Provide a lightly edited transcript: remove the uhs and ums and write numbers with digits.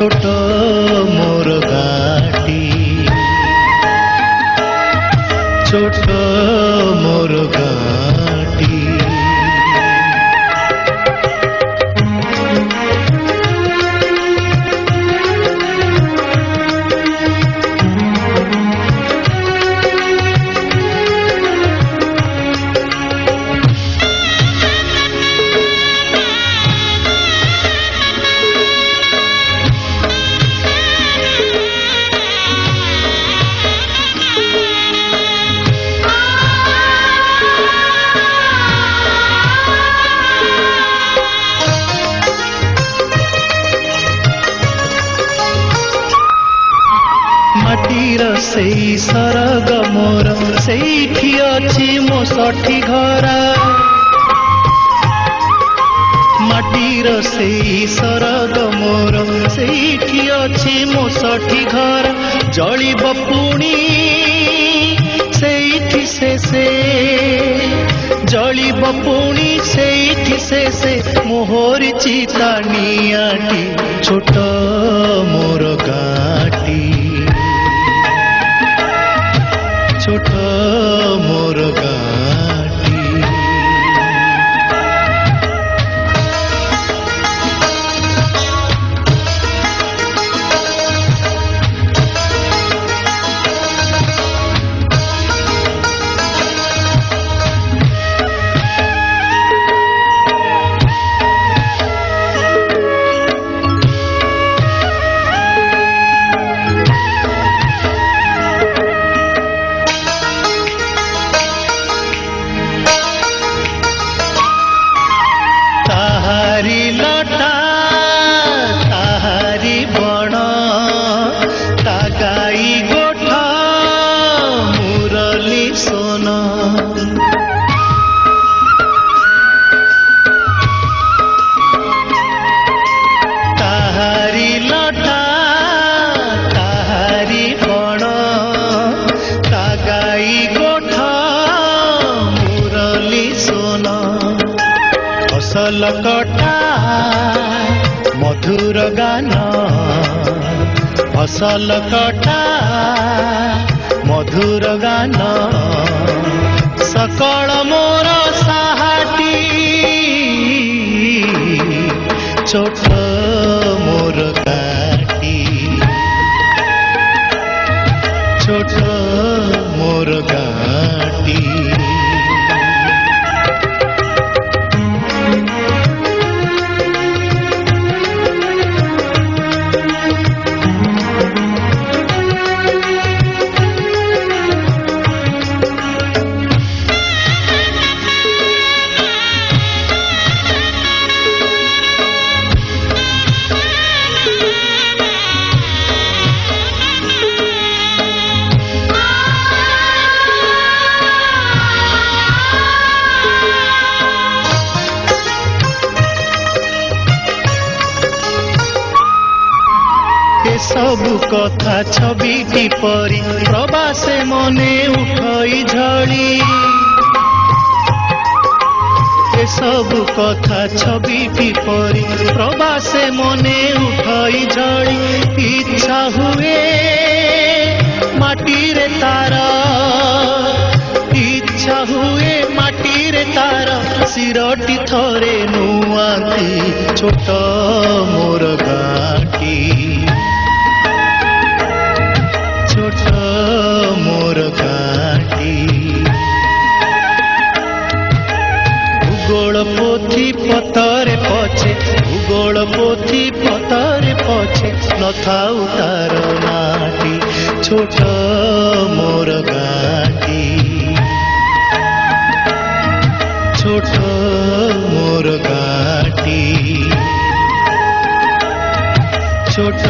छोट मोर गाटी छोट मोर गाटी माटीर सेई सरग मोर सेठी अछि मो सठी घर माटीर सेई सरग मोर सेठी अछि मो सठी घर जलिब पुणी सेठी से जलिब पुणी सेठी से मोहर चिता नियाटी छोट मोर गाटी छोट मोर गाटी ताहारी लटा ताहारी बण ता गाई गोठा मुरली सोन ताहारी लटा ताहारी बण ता गाई गोठा मुरली सोन फसल कटा मधुर गान फसल कटा मधुर गान सकल मोर साहाटी छोट मोर गाटी छोट मोर गाटी सबु कथा छविटी परी प्रवासे मने उठई झड़ी ए सबु कथा छविटी परी प्रवासे मने उठई झड़ी इच्छा हुए माटी रे तार इच्छा हुए माटी रे तार सिरटी थरे नुआती छोट मोर गाटी छोट मोर गाटी भूगोल पोथी पतरे पछे भूगोल पोथी पतरे पछे नथाउ तार नाटी छोट मोर गाटी छोट मोर गाटी छोट